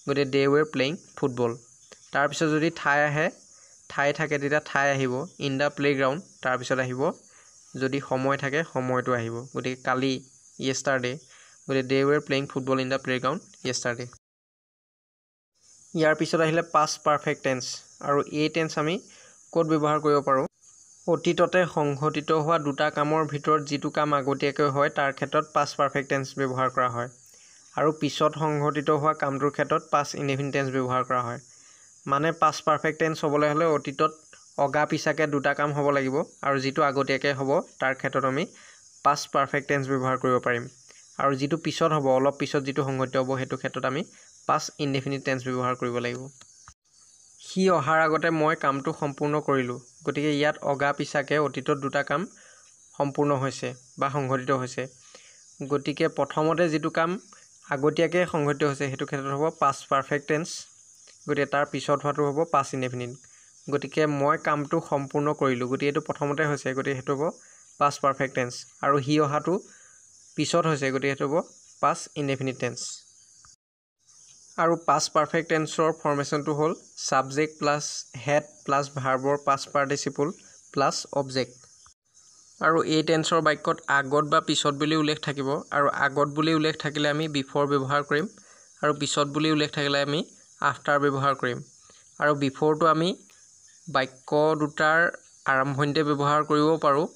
গতিকে দে ৱেৰ প্লেয়িং ফুটবল তাৰপিছত যদি ঠাই থাকে তেতিয়া ঠাই আহিব ইন দ্য প্লেগ্ৰাউণ্ড তাৰপিছত আহিব যদি সময় থাকে সময়টো আহিব গতিকে কালি য়েষ্টাৰডে গতিকে they were playing football in the playground yesterday ইয়াৰ পিছত আহিলে পাষ্ট পাৰফেক্ট টেন্স আৰু এই টেন্স আমি ক'ত ব্যৱহাৰ কৰিব পাৰোঁ অতীততে সংঘটিত হোৱা দুটা কামৰ ভিতৰত যিটো কাম আগতীয়াকৈ হয় তাৰ ক্ষেত্ৰত পাষ্ট পাৰফেক্ট টেন্স ব্যৱহাৰ কৰা হয় আৰু পিছত সংঘটিত হোৱা কামটোৰ ক্ষেত্ৰত পাষ্ট ইনডেফিনিট টেন্স ব্যৱহাৰ কৰা হয় মানে পাষ্ট পাৰফেক্ট টেন্স হ'বলৈ হ'লে অতীতত অগা পিছাকৈ দুটা কাম হ'ব লাগিব আৰু যিটো আগতীয়াকৈ হ'ব তাৰ ক্ষেত্ৰত আমি পাষ্ট পাৰফেক্ট টেন্স ব্যৱহাৰ কৰিব পাৰিম আৰু যিটো পিছত হ'ব অলপ পিছত যিটো সংঘটিত হ'ব সেইটো ক্ষেত্ৰত আমি পাষ্ট ইনডেফিনিট টেন্স ব্যৱহাৰ কৰিব লাগিব সি অহাৰ আগতে মই কামটো সম্পূৰ্ণ কৰিলোঁ গতিকে ইয়াত অগা পিছাকৈ অতীতত দুটা কাম সম্পূৰ্ণ হৈছে বা সংঘটিত হৈছে গতিকে প্ৰথমতে যিটো কাম আগতীয়াকৈ সংঘটিত হৈছে সেইটো ক্ষেত্ৰত হ'ব পাষ্ট পাৰফেক্ট টেন্স গতিকে তাৰ পিছত হোৱাটো হ'ব পাষ্ট ইনডেফিনিট গতিকে মই কামটো সম্পূৰ্ণ কৰিলোঁ গতিকে এইটো প্ৰথমতে হৈছে গতিকে সেইটো হ'ব পাষ্ট পাৰফেক্ট টেন্স আৰু সি অহাটো পিছত হৈছে গতিকে সেইটো হ'ব পাষ্ট ইনডেফিনিট টেন্স আৰু পাষ্ট পাৰফেক্ট টেন্সৰ ফৰ্মেশ্যনটো হ'ল ছাবজেক্ট প্লাছ হেড প্লাছ ভাৰ্বৰ পাষ্ট পাৰ্টিচিপল প্লাছ অবজেক্ট আৰু এই টেন্সৰ বাক্যত আগত বা পিছত বুলি উল্লেখ থাকিব আৰু আগত বুলি উল্লেখ থাকিলে আমি বিফৰ ব্যৱহাৰ কৰিম আৰু পিছত বুলি উল্লেখ থাকিলে আমি আফটাৰ ব্যৱহাৰ কৰিম আৰু বিফৰটো আমি বাক্য দুটাৰ আৰম্ভণিতে ব্যৱহাৰ কৰিব পাৰোঁ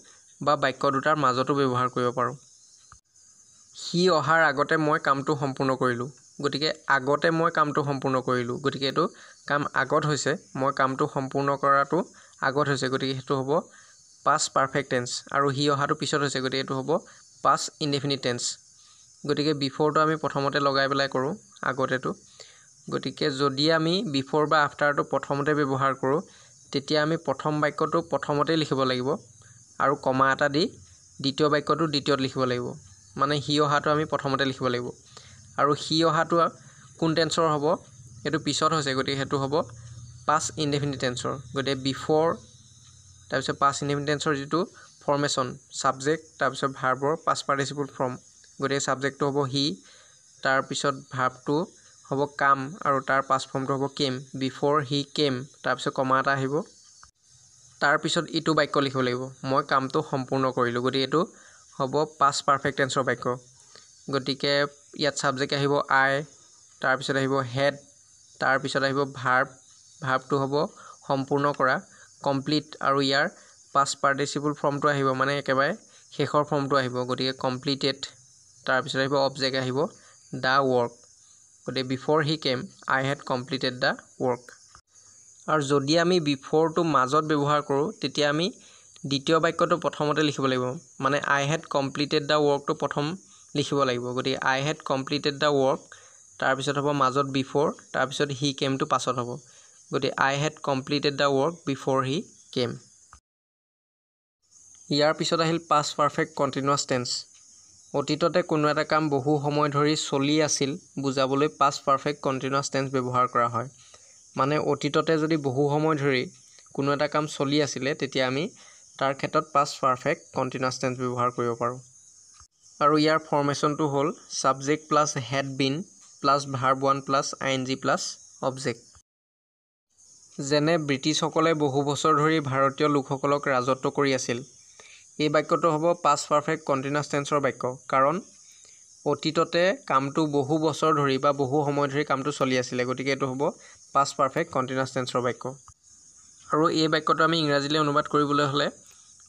বা বাক্য দুটাৰ মাজতো ব্যৱহাৰ কৰিব পাৰোঁ সি অহাৰ আগতে মই কামটো সম্পূৰ্ণ কৰিলোঁ গতিকে আগতে মই কামটো সম্পূৰ্ণ কৰিলোঁ গতিকে এইটো কাম আগত হৈছে মই কামটো সম্পূৰ্ণ কৰাটো আগত হৈছে গতিকে সেইটো হ'ব পাষ্ট পাৰফেক্ট টেন্স আৰু সি অহাটো পিছত হৈছে গতিকে এইটো হ'ব পাষ্ট ইনডেফিনিট টেন্স গতিকে বিফৰটো আমি প্ৰথমতে লগাই পেলাই কৰোঁ আগতেটো গতিকে যদি আমি বিফৰ বা আফটাৰটো প্ৰথমতে ব্যৱহাৰ কৰোঁ তেতিয়া আমি প্ৰথম বাক্যটো প্ৰথমতেই লিখিব লাগিব আৰু কমা এটা দি দ্বিতীয় বাক্যটো দ্বিতীয়ত লিখিব লাগিব মানে সি অহাটো আমি প্ৰথমতে লিখিব লাগিব আৰু সি অহাটো কোন টেন্সৰ হ'ব এইটো পিছত হৈছে গতিকে সেইটো হ'ব পাষ্ট ইনডেফিনিট টেন্সৰ গতিকে বিফৰ তাৰপিছত পাষ্ট ইনডেফিনিট টেন্সৰ যিটো ফৰ্মেশ্যন ছাবজেক্ট তাৰপিছত ভাৰ্বৰ পাষ্ট পাৰ্টিচিপল ফৰ্ম গতিকে ছাবজেক্টটো হ'ব হি তাৰপিছত ভাৰ্বটো হ'ব কাম আৰু তাৰ পাষ্ট ফৰ্মটো হ'ব কেম বিফৰ হি কেম তাৰপিছত কমা এটা আহিব তাৰপিছত ইটো বাক্য লিখিব লাগিব মই কামটো সম্পূৰ্ণ কৰিলোঁ গতিকে এইটো হ'ব পাষ্ট পাৰফেক্ট টেন্সৰ বাক্য গতিকে ইয়াত ছাবজেক্ট আহিব আই তাৰপিছত আহিব হেড তাৰপিছত আহিব ভাৰ্বটো হ'ব সম্পূৰ্ণ কৰা কমপ্লিট আৰু ইয়াৰ পাষ্ট পাৰ্টিচিপল ফৰ্মটো আহিব মানে একেবাৰে শেষৰ ফৰ্মটো আহিব গতিকে কমপ্লিটেড তাৰপিছত আহিব অবজেক্ট আহিব দ্য ৱৰ্ক গতিকে before he chemo I had completed the work আৰু যদি আমি বিফৰটো মাজত ব্যৱহাৰ কৰোঁ তেতিয়া আমি দ্বিতীয় বাক্যটো প্ৰথমতে লিখিব লাগিব মানে আই হেড কমপ্লিটেড দ্য ৱৰ্কটো প্ৰথম লিখিব লাগিব গতিকে I had completed the work তাৰপিছত হ'ব মাজত বিফৰ তাৰপিছত হি কেমটো পাছত হ'ব গতিকে I had completed the work before he came ইয়াৰ পিছত আহিল পাষ্ট পাৰফেক্ট কণ্টিনিউৱাছ টেন্স অতীততে কোনো এটা কাম বহু সময় ধৰি চলি আছিল বুজাবলৈ পাষ্ট পাৰফেক্ট কণ্টিনিউৱাছ টেন্স ব্যৱহাৰ কৰা হয় মানে অতীততে যদি বহু সময় ধৰি কোনো এটা কাম চলি আছিলে তেতিয়া আমি তাৰ ক্ষেত্ৰত পাষ্ট পাৰফেক্ট কণ্টিনিউৱাছ টেন্স ব্যৱহাৰ কৰিব পাৰোঁ আৰু ইয়াৰ ফৰ্মেশ্যনটো হ'ল subject plus had been plus verb one plus ING plus object যেনে ব্ৰিটিছসকলে বহু বছৰ ধৰি ভাৰতীয় লোকসকলক ৰাজত্ব কৰি আছিল এই বাক্যটো হ'ব পাষ্ট পাৰফেক্ট কণ্টিনিউৱাছ টেন্সৰ বাক্য কাৰণ অতীততে কামটো বহু বছৰ ধৰি বা বহু সময় ধৰি কামটো চলি আছিলে গতিকে এইটো হ'ব পাষ্ট পাৰফেক্ট কণ্টিনিউৱাছ টেন্সৰ বাক্য আৰু এই বাক্যটো আমি ইংৰাজীলৈ অনুবাদ কৰিবলৈ হ'লে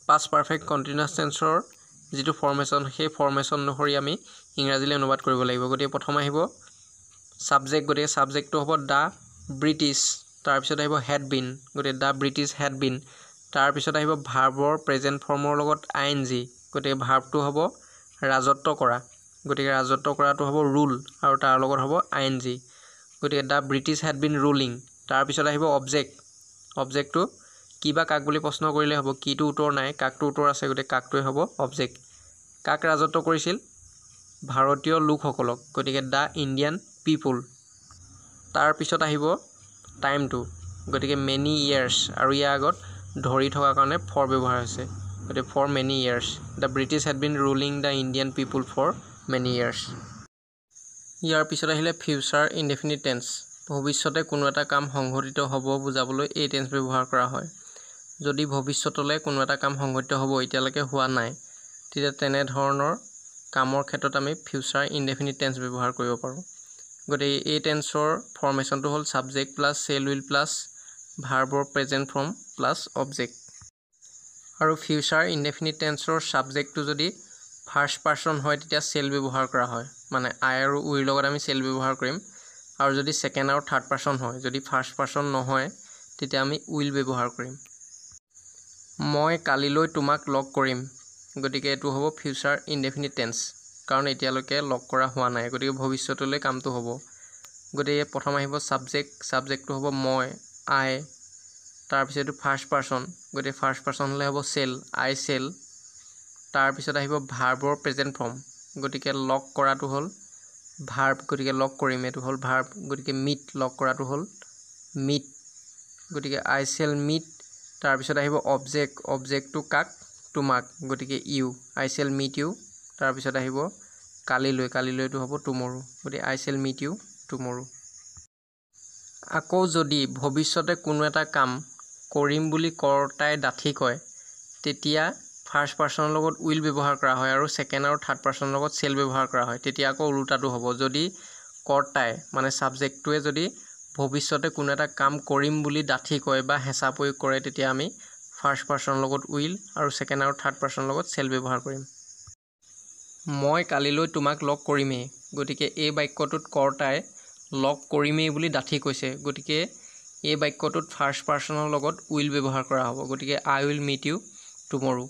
পাষ্ট পাৰফেক্ট কণ্টিনিউৱাছ টেন্সৰ যিটো ফৰ্মেশ্যন সেই ফৰ্মেশ্যন অনুসৰি আমি ইংৰাজীলৈ অনুবাদ কৰিব লাগিব গতিকে প্ৰথম আহিব ছাবজেক্ট গতিকে ছাবজেক্টটো হ'ব দ্য ব্ৰিটিছ তাৰপিছত আহিব হেড বিন গতিকে দ্য ব্ৰিটিছ হেড বিন তাৰপিছত আহিব ভাৰ্বৰ প্ৰেজেণ্ট ফৰ্মৰ লগত ING গতিকে ভাৰ্বটো হ'ব ৰাজত্ব কৰা গতিকে ৰাজত্ব কৰাটো হ'ব ৰুল আৰু তাৰ লগত হ'ব ING গতিকে the British had been ruling তাৰপিছত আহিব অবজেক্টটো কি বা কাক বুলি প্ৰশ্ন কৰিলে হ'ব কিটো উত্তৰ নাই কাকটো উত্তৰ আছে গতিকে কাকটোৱে হ'ব অবজেক্ট কাক ৰাজত্ব কৰিছিল ভাৰতীয় লোকসকলক গতিকে দ্য ইণ্ডিয়ান পিপুল তাৰপিছত আহিব টাইমটো গতিকে মেনি ইয়াৰ্ছ আৰু ইয়াৰ আগত ধৰি থকাৰ কাৰণে ফৰ ব্যৱহাৰ হৈছে গতিকে for many years the British had been ruling the Indian people for many years ইয়াৰ পিছত আহিলে ফিউচাৰ ইনডেফিনিট টেন্স ভৱিষ্যতে কোনো এটা কাম সংঘটিত হ'ব বুজাবলৈ এই টেন্স ব্যৱহাৰ কৰা হয় যদি ভৱিষ্যতলৈ কোনো এটা কাম সংঘটিত হ'ব এতিয়ালৈকে হোৱা নাই তেতিয়া তেনেধৰণৰ কামৰ ক্ষেত্ৰত আমি ফিউচাৰ ইনডেফিনিট টেন্স ব্যৱহাৰ কৰিব পাৰোঁ গতিকে এই টেন্সৰ ফৰ্মেশ্যনটো হ'ল subject plus shall will plus ভাৰ্বৰ প্ৰেজেণ্ট ফৰ্ম প্লাছ অবজেক্ট আৰু ফিউচাৰ ইনডেফিনিট টেন্সৰ ছাবজেক্টটো যদি ফাৰ্ষ্ট পাৰ্চন হয় তেতিয়া শেল ব্যৱহাৰ কৰা হয় মানে আই আৰু উইৰ লগত আমি শেল ব্যৱহাৰ কৰিম আৰু যদি ছেকেণ্ড আৰু থাৰ্ড পাৰ্চন হয় যদি ফাৰ্ষ্ট পাৰ্চন নহয় তেতিয়া আমি উইল ব্যৱহাৰ কৰিম মই কালিলৈ তোমাক লগ কৰিম গতিকে এইটো হ'ব ফিউচাৰ ইনডেফিনিট টেন্স কাৰণ এতিয়ালৈকে লগ কৰা হোৱা নাই গতিকে ভৱিষ্যতলৈ কামটো হ'ব গতিকে প্ৰথম আহিব ছাবজেক্টটো হ'ব মই আই তাৰপিছত এইটো ফাৰ্ষ্ট পাৰ্চন গতিকে ফাৰ্ষ্ট পাৰ্চন হ'লে হ'ব শেল আই শেল তাৰপিছত আহিব ভাৰ্বৰ প্ৰেজেণ্ট ফৰ্ম গতিকে লগ কৰাটো হ'ল ভাৰ্ব গতিকে লগ কৰিম এইটো হ'ল ভাৰ্ব গতিকে মিট লগ কৰাটো হ'ল মিট গতিকে আই শ্বেল মিট তাৰপিছত আহিব অবজেক্ট অবজেক্টটো কাক তোমাক গতিকে ইউ আই শ্বেল মিট ইউ তাৰপিছত আহিব কালিলৈটো হ'ব টুমৰো গতিকে আই শ্বেল মিট ইউ টুমৰো আকৌ যদি ভৱিষ্যতে কোনো এটা কাম কৰিম বুলি কৰ্তাই ডাঠি কয় তেতিয়া ফাৰ্ষ্ট পাৰ্চনৰ লগত উইল ব্যৱহাৰ কৰা হয় আৰু ছেকেণ্ড আৰু থাৰ্ড পাৰ্চনৰ লগত শেল ব্যৱহাৰ কৰা হয় তেতিয়া আকৌ উল্টাটো হ'ব যদি কৰ্তাই মানে ছাবজেক্টটোৱে যদি ভৱিষ্যতে কোনো এটা কাম কৰিম বুলি ডাঠি কয় বা হেঁচা প্ৰয়োগ কৰে তেতিয়া আমি ফাৰ্ষ্ট পাৰ্চনৰ লগত উইল আৰু ছেকেণ্ড আৰু থাৰ্ড পাৰ্চনৰ লগত শেল ব্যৱহাৰ কৰিম মই কালিলৈ তোমাক লগ কৰিমেই গতিকে এই বাক্যটোত কৰ্তাই লগ কৰিমেই বুলি ডাঠি কৈছে গতিকে এই বাক্যটোত ফাৰ্ষ্ট পাৰ্চনৰ লগত উইল ব্যৱহাৰ কৰা হ'ব গতিকে আই উইল মিট ইউ টুমৰো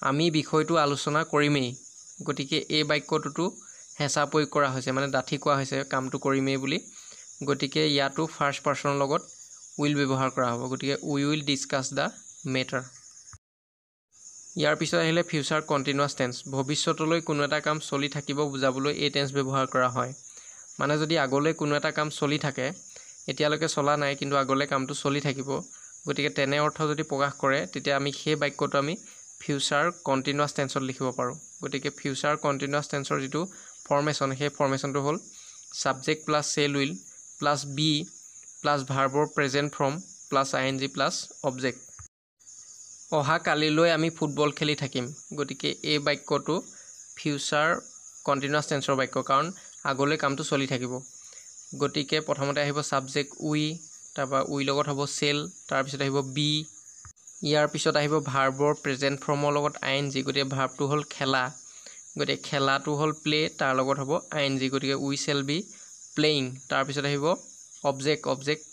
আমি বিষয়টো আলোচনা কৰিমেই গতিকে এই বাক্যটোতো হেঁচা প্ৰয়োগ কৰা হৈছে মানে ডাঠি কোৱা হৈছে কামটো কৰিমেই বুলি গতিকে ইয়াতো ফাৰ্ষ্ট পাৰ্চনৰ লগত উইল ব্যৱহাৰ কৰা হ'ব গতিকে উই উইল ডিছকাছ দ্য মেটাৰ ইয়াৰ পিছত আহিলে ফিউচাৰ কণ্টিনিউৱাছ টেন্স ভৱিষ্যতলৈ কোনো এটা কাম চলি থাকিব বুজাবলৈ এই টেন্স ব্যৱহাৰ কৰা হয় মানে যদি আগলৈ কোনো এটা কাম চলি থাকে এতিয়ালৈকে চলা নাই কিন্তু আগলৈ কামটো চলি থাকিব গতিকে তেনে অৰ্থ যদি প্ৰকাশ কৰে তেতিয়া আমি সেই বাক্যটো আমি ফিউচাৰ কণ্টিনিউৱাছ টেন্সত লিখিব পাৰোঁ গতিকে ফিউচাৰ কণ্টিনিউৱাছ টেন্সৰ যিটো ফৰ্মেশ্যন সেই ফৰ্মেশ্যনটো হ'ল subject plus shall will plus be plus ভাৰ্বৰ present form plus ING plus object অহা কালিলৈ আমি ফুটবল খেলি থাকিম গতিকে এই বাক্যটো ফিউচাৰ কণ্টিনিউৱাছ টেন্সৰ বাক্য কাৰণ আগলৈ কামটো চলি থাকিব গতিকে প্ৰথমতে আহিব ছাবজেক্ট উই তাৰপৰা উই লগত হ'ব শেল তাৰপিছত আহিব বি ইয়াৰ পিছত আহিব ভাৰ্বৰ প্ৰেজেণ্ট ফৰ্মৰ লগত ING গতিকে ভাৰ্বটো হ'ল খেলা গতিকে খেলাটো হ'ল প্লে তাৰ লগত হ'ব ING গতিকে উই শেল বি প্লেয়িং তাৰপিছত আহিব অবজেক্ট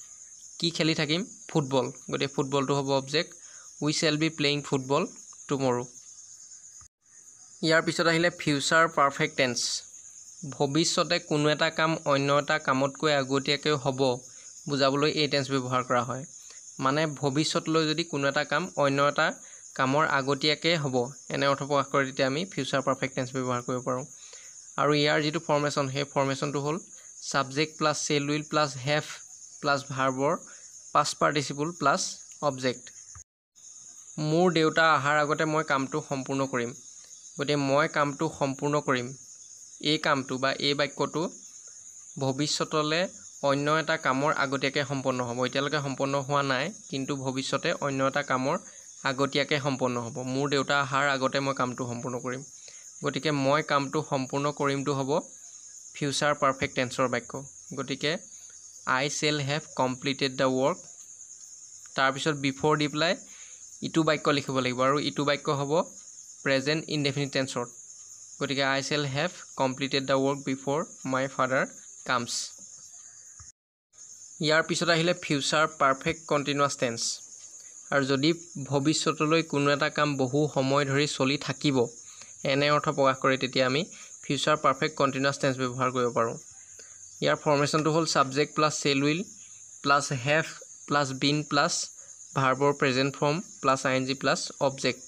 কি খেলি থাকিম ফুটবল গতিকে ফুটবলটো হ'ব object we shall be playing football tomorrow ইয়াৰ পিছত আহিলে ফিউচাৰ পাৰফেক্ট টেন্স ভৱিষ্যতে কোনো এটা কাম অন্য এটা কামতকৈ আগতীয়াকৈ হ'ব বুজাবলৈ এই টেন্স ব্যৱহাৰ কৰা হয় মানে ভৱিষ্যতলৈ যদি কোনো এটা কাম অন্য এটা কামৰ আগতীয়াকৈ হ'ব এনে অৰ্থ প্ৰকাশ কৰে তেতিয়া আমি ফিউচাৰ পাৰফেক্ট টেন্স ব্যৱহাৰ কৰিব পাৰোঁ আৰু ইয়াৰ যিটো ফৰ্মেশ্যন সেই ফৰ্মেশ্যনটো হ'ল subject plus shall will plus have plus ভাৰ্বৰ পাষ্ট পাৰ্টিচিপল প্লাছ অবজেক্ট মোৰ দেউতা অহাৰ আগতে মই কামটো সম্পূৰ্ণ কৰিম গতিকে মই কামটো সম্পূৰ্ণ কৰিম এই কামটো বা এই বাক্যটো ভৱিষ্যতলৈ অন্য এটা কামৰ আগতীয়াকৈ সম্পন্ন হ'ব এতিয়ালৈকে সম্পন্ন হোৱা নাই কিন্তু ভৱিষ্যতে অন্য এটা কামৰ আগতীয়াকৈ সম্পন্ন হ'ব মোৰ দেউতা অহাৰ আগতে মই কামটো সম্পূৰ্ণ কৰিম গতিকে মই কামটো সম্পূৰ্ণ কৰিমটো হ'ব ফিউচাৰ পাৰফেক্ট টেন্সৰ বাক্য গতিকে I shall have completed the work তাৰপিছত বিফৰ দি পেলাই ইটো বাক্য লিখিব লাগিব আৰু ইটো বাক্য হ'ব প্ৰেজেণ্ট ইনডেফিনিট টেন্সত গতিকে I shall have completed the work before my father comes ইয়াৰ পিছত আহিলে ফিউচাৰ পাৰফেক্ট কণ্টিনিউৱাছ টেন্স আৰু যদি ভৱিষ্যতলৈ কোনো এটা কাম বহু সময় ধৰি চলি থাকিব এনে অৰ্থ প্ৰকাশ কৰে তেতিয়া আমি ফিউচাৰ পাৰফেক্ট কণ্টিনিউৱাছ টেন্স ব্যৱহাৰ কৰিব পাৰোঁ ইয়াৰ ফৰ্মেশ্যনটো হ'ল subject plus shall will plus have plus been plus ভাৰ্বৰ present form plus ING plus object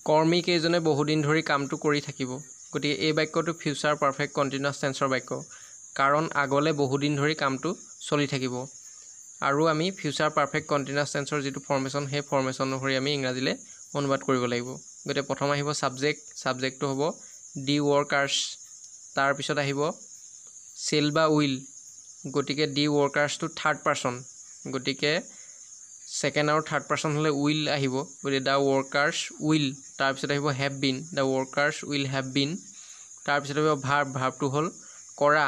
কৰ্মীকেইজনে বহুদিন ধৰি কামটো কৰি থাকিব গতিকে এই বাক্যটো ফিউচাৰ পাৰফেক্ট কণ্টিনিউৱাছ টেন্সৰ বাক্য কাৰণ আগলৈ বহুদিন ধৰি কামটো চলি থাকিব আৰু আমি ফিউচাৰ পাৰফেক্ট কণ্টিনিউৱাছ টেন্সৰ যিটো ফৰ্মেশ্যন সেই ফৰ্মেশ্যন অনুসৰি আমি ইংৰাজীলৈ অনুবাদ কৰিব লাগিব গতিকে প্ৰথম আহিব ছাবজেক্টটো হ'ব দি ৱৰ্কাৰ্ছ তাৰপিছত আহিব শেল বা উইল গতিকে দি ৱৰ্কাৰ্ছটো থাৰ্ড পাৰ্চন গতিকে ছেকেণ্ড আৰু থাৰ্ড পাৰ্চন হ'লে উইল আহিব গতিকে দ্য ৱৰ্কাৰ্ছ উইল তাৰপিছত আহিব have been the workers will have bin তাৰপিছত আহিব ভাৰ্বটো হ'ল কৰা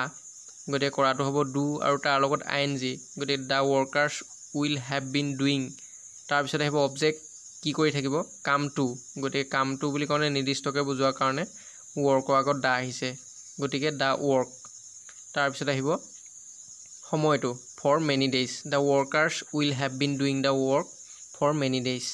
গতিকে কৰাটো হ'ব ডু আৰু তাৰ লগত ING গতিকে the workers will have been doing তাৰপিছত আহিব অবজেক্ট কি কৰি থাকিব কামটো গতিকে কামটো বুলি কওঁতে নিৰ্দিষ্টকৈ বুজোৱাৰ কাৰণে ৱৰ্কৰ আগত দা আহিছে গতিকে দ্য ৱৰ্ক তাৰপিছত আহিব সময়টো for many days the workers will have been doing the work for many days